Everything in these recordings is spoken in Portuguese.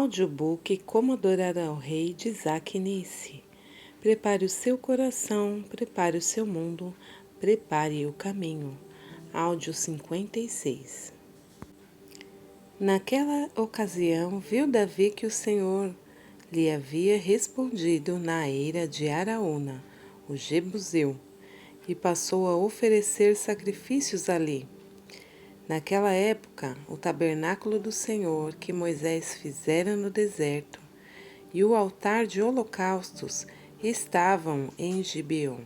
Audiobook Como Adorar ao Rei de Isaac Nisi. Prepare o seu coração, prepare o seu mundo, prepare o caminho. Áudio 56. Naquela ocasião, viu Davi que o Senhor lhe havia respondido na eira de Araúna, o Jebuseu, e passou a oferecer sacrifícios ali. Naquela época, o tabernáculo do Senhor que Moisés fizera no deserto e o altar de holocaustos estavam em Gibeon.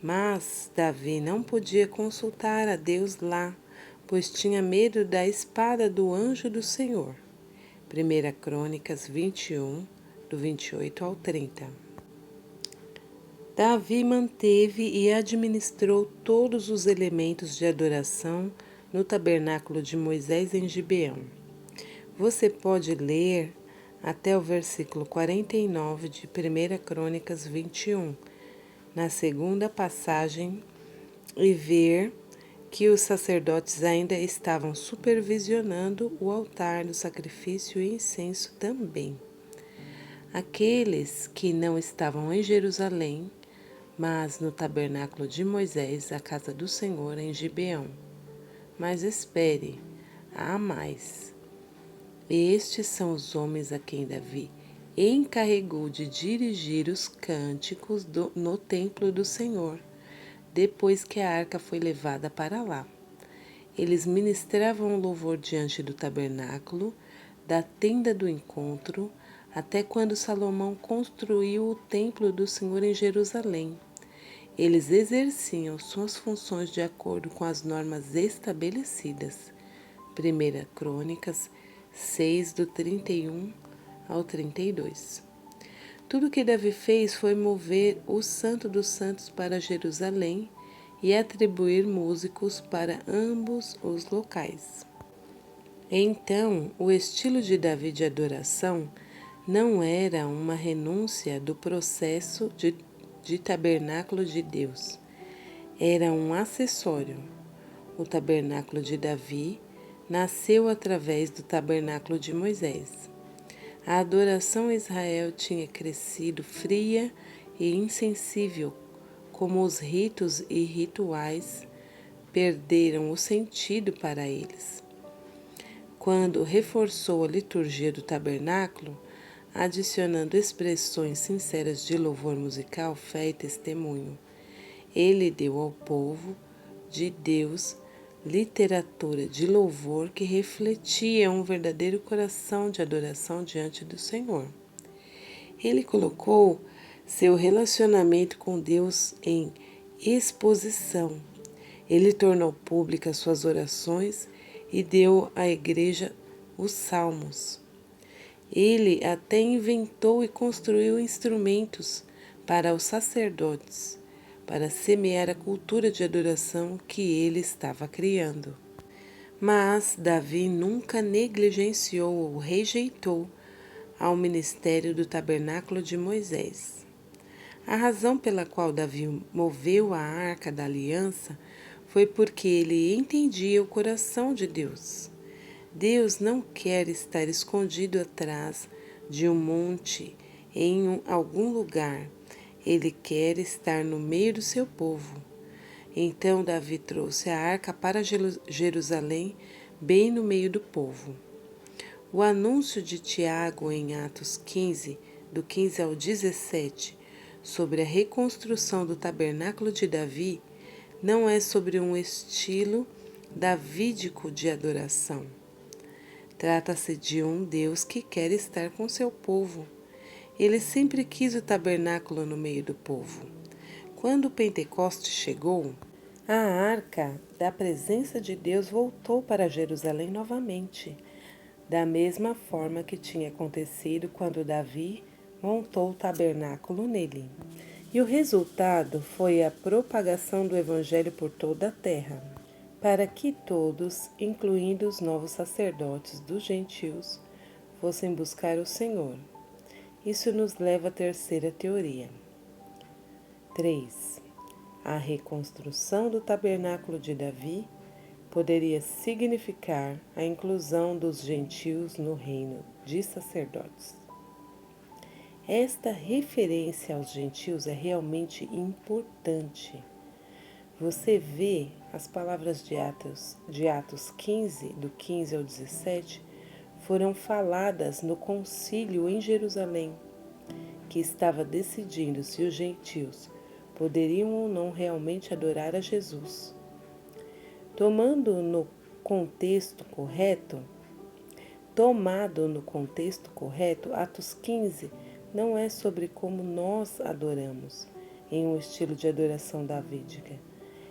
Mas Davi não podia consultar a Deus lá, pois tinha medo da espada do anjo do Senhor. 1 Crônicas 21, do 28 ao 30. Davi manteve e administrou todos os elementos de adoração no tabernáculo de Moisés em Gibeão. Você pode ler até o versículo 49 de 1 Crônicas 21, na segunda passagem, e ver que os sacerdotes ainda estavam supervisionando o altar do sacrifício e incenso também. Aqueles que não estavam em Jerusalém, mas no tabernáculo de Moisés, a casa do Senhor em Gibeão. Mas espere, há mais. Estes são os homens a quem Davi encarregou de dirigir os cânticos no templo do Senhor, depois que a arca foi levada para lá. Eles ministravam louvor diante do tabernáculo, da tenda do encontro, até quando Salomão construiu o templo do Senhor em Jerusalém. Eles exerciam suas funções de acordo com as normas estabelecidas. 1 Crônicas 6, do 31 ao 32. Tudo que Davi fez foi mover o Santo dos Santos para Jerusalém e atribuir músicos para ambos os locais. Então, o estilo de Davi de adoração não era uma renúncia do processo de tabernáculo de Deus. Era um acessório. O tabernáculo de Davi nasceu através do tabernáculo de Moisés. A adoração a Israel tinha crescido fria e insensível, como os ritos e rituais perderam o sentido para eles. Quando reforçou a liturgia do tabernáculo, adicionando expressões sinceras de louvor musical, fé e testemunho, ele deu ao povo de Deus literatura de louvor que refletia um verdadeiro coração de adoração diante do Senhor. Ele colocou seu relacionamento com Deus em exposição. Ele tornou públicas suas orações e deu à igreja os salmos. Ele até inventou e construiu instrumentos para os sacerdotes, para semear a cultura de adoração que ele estava criando. Mas Davi nunca negligenciou ou rejeitou ao ministério do tabernáculo de Moisés. A razão pela qual Davi moveu a arca da aliança foi porque ele entendia o coração de Deus. Deus não quer estar escondido atrás de um monte em algum lugar. Ele quer estar no meio do seu povo. Então Davi trouxe a arca para Jerusalém, bem no meio do povo. O anúncio de Tiago em Atos 15, do 15 ao 17, sobre a reconstrução do tabernáculo de Davi, não é sobre um estilo davídico de adoração. Trata-se de um Deus que quer estar com seu povo. Ele sempre quis o tabernáculo no meio do povo. Quando o Pentecostes chegou, a arca da presença de Deus voltou para Jerusalém novamente, da mesma forma que tinha acontecido quando Davi montou o tabernáculo nele. E o resultado foi a propagação do Evangelho por toda a terra, para que todos, incluindo os novos sacerdotes dos gentios, fossem buscar o Senhor. Isso nos leva à terceira teoria. 3. A reconstrução do tabernáculo de Davi poderia significar a inclusão dos gentios no reino de sacerdotes. Esta referência aos gentios é realmente importante. Você vê as palavras de Atos 15, do 15 ao 17, foram faladas no concílio em Jerusalém, que estava decidindo se os gentios poderiam ou não realmente adorar a Jesus. Tomado no contexto correto, Atos 15 não é sobre como nós adoramos, em um estilo de adoração davídica.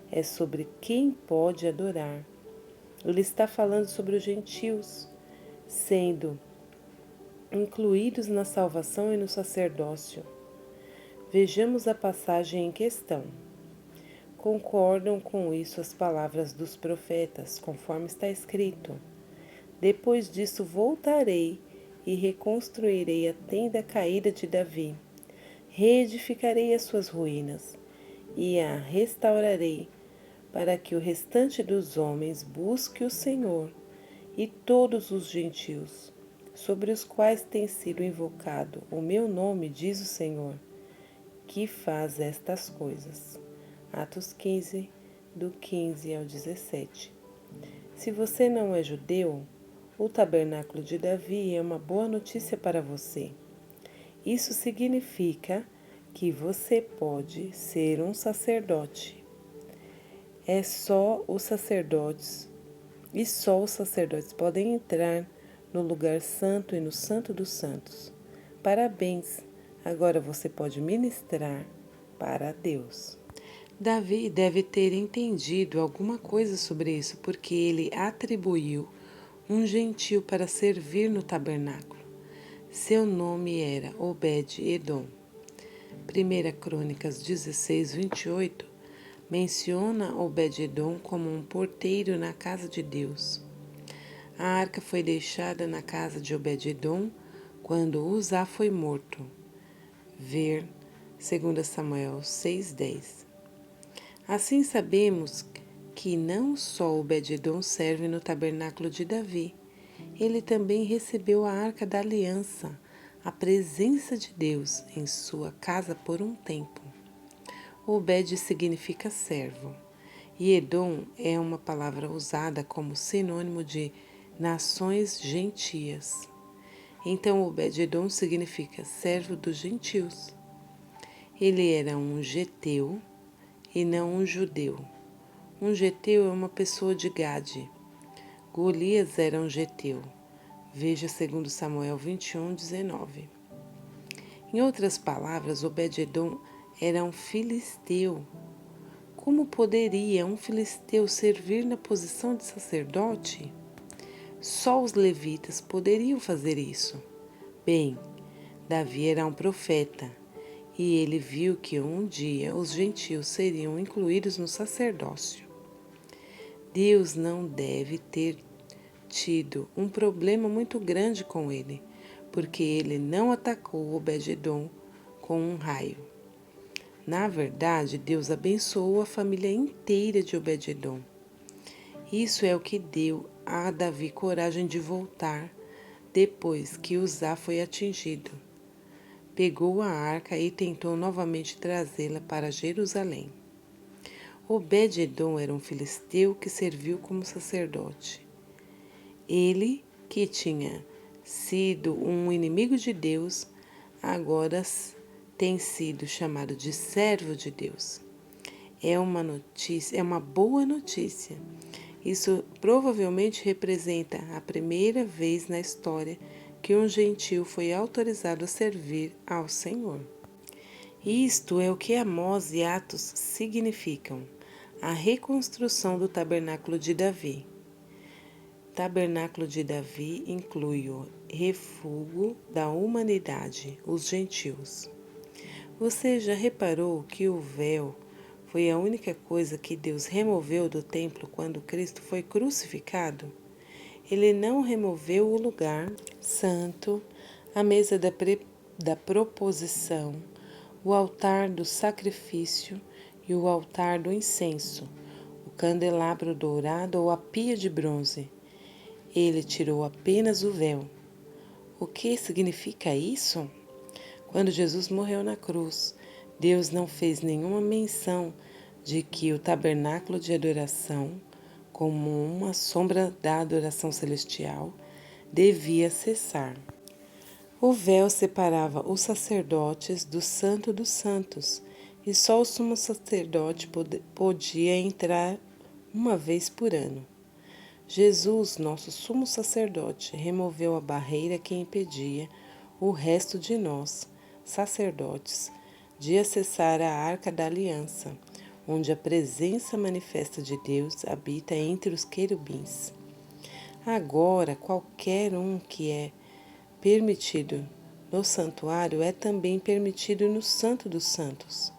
É sobre quem pode adorar. Ele está falando sobre os gentios, sendo incluídos na salvação e no sacerdócio. Vejamos a passagem em questão. Concordam com isso as palavras dos profetas, conforme está escrito: depois disso voltarei e reconstruirei a tenda caída de Davi. Reedificarei as suas ruínas e a restaurarei, para que o restante dos homens busque o Senhor, e todos os gentios, sobre os quais tem sido invocado o meu nome, diz o Senhor, que faz estas coisas. Atos 15, do 15 ao 17. Se você não é judeu, o tabernáculo de Davi é uma boa notícia para você. Isso significa que você pode ser um sacerdote. Só os sacerdotes podem entrar no lugar santo e no Santo dos Santos. Parabéns! Agora você pode ministrar para Deus. Davi deve ter entendido alguma coisa sobre isso, porque ele atribuiu um gentio para servir no tabernáculo. Seu nome era Obed-Edom. 1 Crônicas 16, 28 menciona Obed-Edom como um porteiro na casa de Deus. A arca foi deixada na casa de Obed-Edom quando Uzá foi morto. Ver 2 Samuel 6:10. Assim sabemos que não só Obed-Edom serve no tabernáculo de Davi, ele também recebeu a Arca da Aliança, a presença de Deus, em sua casa por um tempo. Obed significa servo, e Edom é uma palavra usada como sinônimo de nações gentias. Então Obed-Edom significa servo dos gentios. Ele era um geteu e não um judeu. Um geteu é uma pessoa de Gade. Golias era um geteu. Veja 2 Samuel 21, 19. Em outras palavras, Obed-Edom era um filisteu. Como poderia um filisteu servir na posição de sacerdote? Só os levitas poderiam fazer isso. Bem, Davi era um profeta, e ele viu que um dia os gentios seriam incluídos no sacerdócio. Deus não deve ter tido um problema muito grande com ele, porque ele não atacou Obed-Edom com um raio. Na verdade, Deus abençoou a família inteira de Obed-Edom. Isso é o que deu a Davi coragem de voltar depois que Uzá foi atingido. Pegou a arca e tentou novamente trazê-la para Jerusalém. Obed-Edom era um filisteu que serviu como sacerdote. Ele, que tinha sido um inimigo de Deus, agora tem sido chamado de servo de Deus. É uma boa notícia. Isso provavelmente representa a primeira vez na história que um gentio foi autorizado a servir ao Senhor. Isto é o que Amós e Atos significam: a reconstrução do tabernáculo de Davi. Tabernáculo de Davi inclui o refúgio da humanidade, os gentios. Você já reparou que o véu foi a única coisa que Deus removeu do templo quando Cristo foi crucificado? Ele não removeu o lugar santo, a mesa da proposição, o altar do sacrifício e o altar do incenso. O candelabro dourado ou a pia de bronze. Ele tirou apenas o véu. O que significa isso? Quando Jesus morreu na cruz, Deus não fez nenhuma menção de que o tabernáculo de adoração, como uma sombra da adoração celestial, devia cessar. O véu separava os sacerdotes do Santo dos Santos, e só o sumo sacerdote podia entrar uma vez por ano. Jesus, nosso sumo sacerdote, removeu a barreira que impedia o resto de nós, sacerdotes, de acessar a Arca da Aliança, onde a presença manifesta de Deus habita entre os querubins. Agora, qualquer um que é permitido no santuário é também permitido no Santo dos Santos.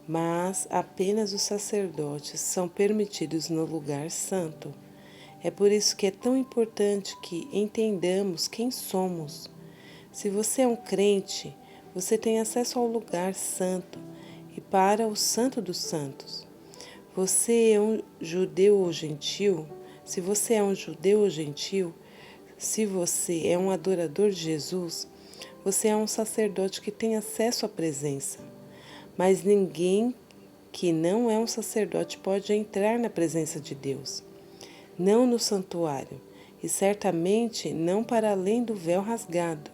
Mas apenas os sacerdotes são permitidos no lugar santo. É por isso que é tão importante que entendamos quem somos. Se você é um crente, você tem acesso ao lugar santo e para o Santo dos Santos. Você é um judeu ou gentil? Se você é um judeu ou gentil, se você é um adorador de Jesus, você é um sacerdote que tem acesso à presença. Mas ninguém que não é um sacerdote pode entrar na presença de Deus. Não no santuário, e certamente não para além do véu rasgado.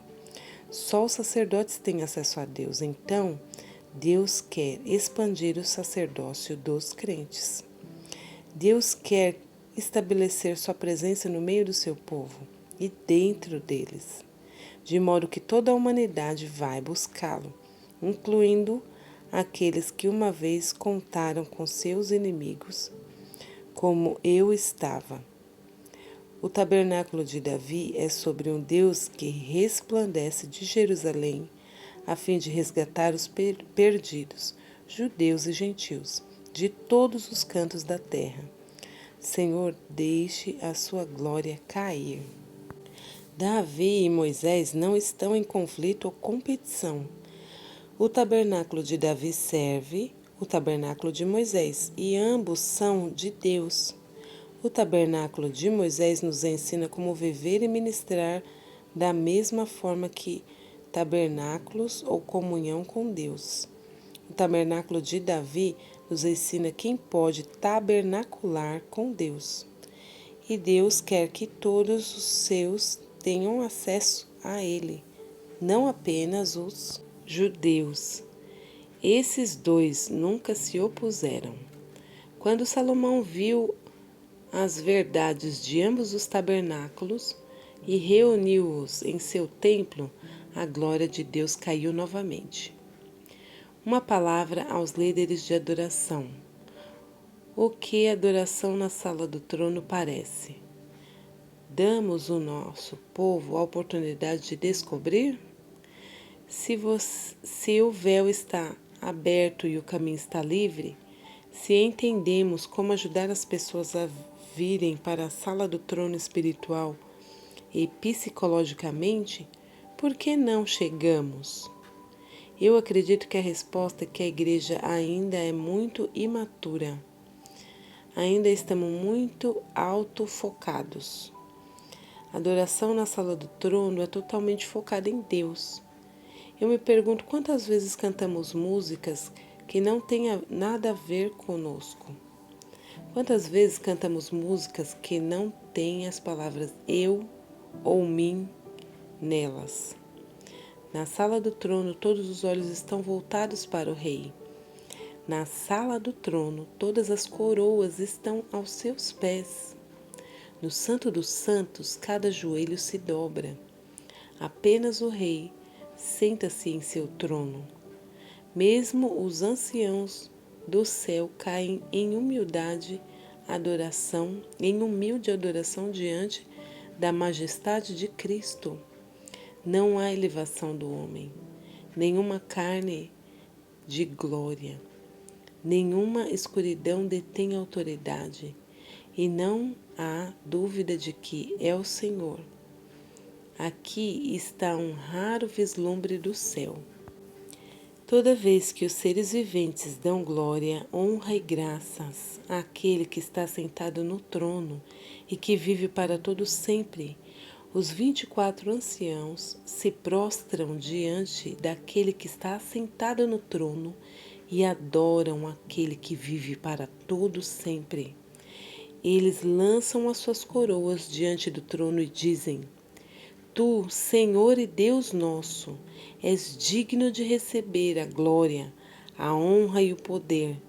Só os sacerdotes têm acesso a Deus, então Deus quer expandir o sacerdócio dos crentes. Deus quer estabelecer sua presença no meio do seu povo e dentro deles, de modo que toda a humanidade vai buscá-lo, incluindo aqueles que uma vez contaram com seus inimigos, como eu estava. O tabernáculo de Davi é sobre um Deus que resplandece de Jerusalém, a fim de resgatar os perdidos, judeus e gentios, de todos os cantos da terra. Senhor, deixe a sua glória cair. Davi e Moisés não estão em conflito ou competição. O tabernáculo de Davi serve o tabernáculo de Moisés, e ambos são de Deus. O tabernáculo de Moisés nos ensina como viver e ministrar da mesma forma que tabernáculos ou comunhão com Deus. O tabernáculo de Davi nos ensina quem pode tabernacular com Deus. E Deus quer que todos os seus tenham acesso a ele, não apenas os judeus. Esses dois nunca se opuseram. Quando Salomão viu as verdades de ambos os tabernáculos e reuniu-os em seu templo, a glória de Deus caiu novamente. Uma palavra aos líderes de adoração. O que a adoração na sala do trono parece? Damos ao nosso povo a oportunidade de descobrir? Se o véu está aberto e o caminho está livre, se entendemos como ajudar as pessoas a virem para a sala do trono espiritual e psicologicamente, por que não chegamos? Eu acredito que a resposta é que a igreja ainda é muito imatura. Ainda estamos muito autofocados. A adoração na sala do trono é totalmente focada em Deus. Eu me pergunto quantas vezes cantamos músicas que não têm nada a ver conosco. Quantas vezes cantamos músicas que não têm as palavras eu ou mim nelas. Na sala do trono, todos os olhos estão voltados para o Rei. Na sala do trono, todas as coroas estão aos seus pés. No Santo dos Santos, cada joelho se dobra. Apenas o Rei senta-se em seu trono. Mesmo os anciãos do céu caem em humilde adoração diante da majestade de Cristo. Não há elevação do homem, nenhuma carne de glória, nenhuma escuridão detém autoridade, e não há dúvida de que é o Senhor. Aqui está um raro vislumbre do céu. Toda vez que os seres viventes dão glória, honra e graças àquele que está sentado no trono e que vive para todo sempre, os 24 anciãos se prostram diante daquele que está assentado no trono e adoram aquele que vive para todo sempre. Eles lançam as suas coroas diante do trono e dizem: Tu, Senhor e Deus nosso, és digno de receber a glória, a honra e o poder,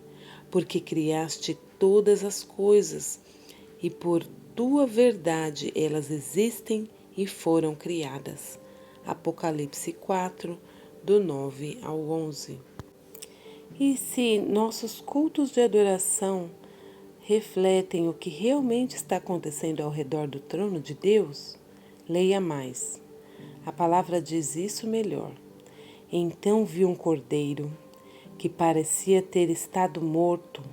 porque criaste todas as coisas e por tua verdade elas existem e foram criadas. Apocalipse 4, do 9 ao 11. E se nossos cultos de adoração refletem o que realmente está acontecendo ao redor do trono de Deus? Leia mais. A palavra diz isso melhor. Então vi um cordeiro que parecia ter estado morto,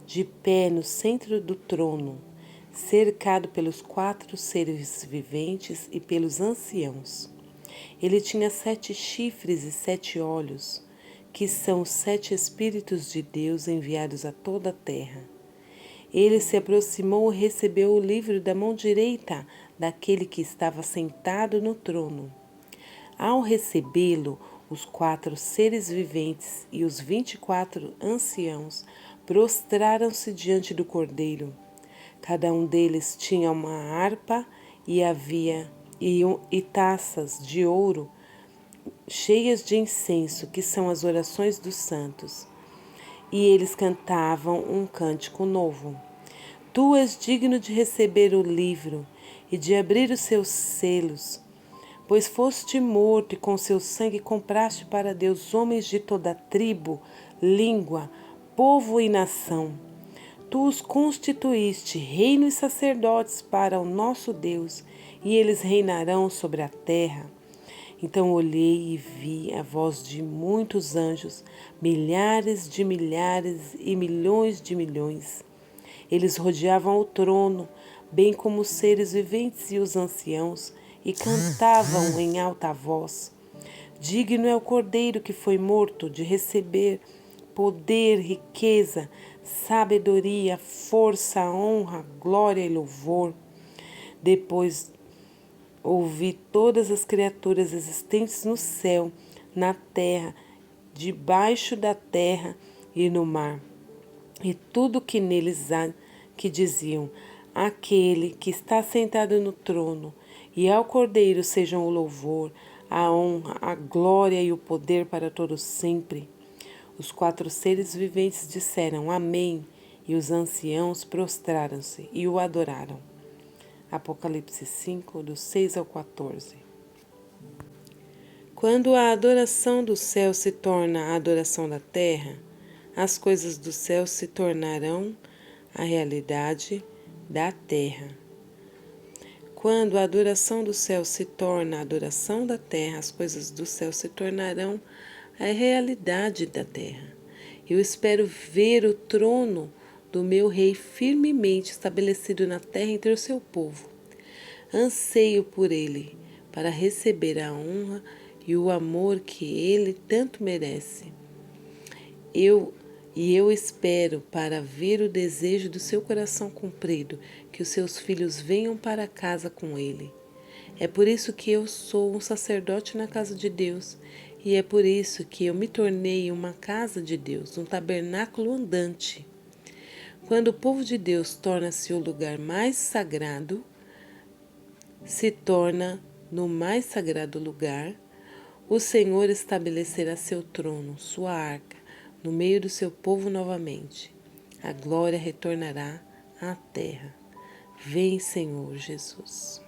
de pé no centro do trono, cercado pelos 4 seres viventes e pelos anciãos. Ele tinha 7 chifres e 7 olhos, que são os 7 Espíritos de Deus enviados a toda a terra. Ele se aproximou e recebeu o livro da mão direita daquele que estava sentado no trono. Ao recebê-lo, os 4 seres viventes e os 24 anciãos prostraram-se diante do cordeiro. Cada um deles tinha uma harpa e taças de ouro cheias de incenso, que são as orações dos santos. E eles cantavam um cântico novo. Tu és digno de receber o livro e de abrir os seus selos, pois foste morto e com seu sangue compraste para Deus homens de toda tribo, língua, povo e nação. Tu os constituíste reino e sacerdotes para o nosso Deus, e eles reinarão sobre a terra. Então olhei e vi a voz de muitos anjos, milhares de milhares e milhões de milhões. Eles rodeavam o trono, bem como os seres viventes e os anciãos, e cantavam em alta voz: Digno é o Cordeiro que foi morto de receber poder, riqueza, sabedoria, força, honra, glória e louvor. Depois ouvi todas as criaturas existentes no céu, na terra, debaixo da terra e no mar, e tudo que neles há, que diziam: Aquele que está sentado no trono e ao Cordeiro sejam o louvor, a honra, a glória e o poder para todos sempre. Os 4 seres viventes disseram Amém, e os anciãos prostraram-se e o adoraram. Apocalipse 5, do 6 ao 14. Quando a adoração do céu se torna a adoração da terra, as coisas do céu se tornarão a realidade da terra. Quando a adoração do céu se torna a adoração da terra, as coisas do céu se tornarão a realidade da terra. Eu espero ver o trono do meu rei firmemente estabelecido na terra entre o seu povo. Anseio por ele, para receber a honra e o amor que ele tanto merece. Eu espero para ver o desejo do seu coração cumprido, que os seus filhos venham para casa com ele. É por isso que eu sou um sacerdote na casa de Deus, e é por isso que eu me tornei uma casa de Deus, um tabernáculo andante. Quando o povo de Deus torna-se o lugar mais sagrado, se torna no mais sagrado lugar, o Senhor estabelecerá seu trono, sua arca, no meio do seu povo novamente. A glória retornará à terra. Vem, Senhor Jesus.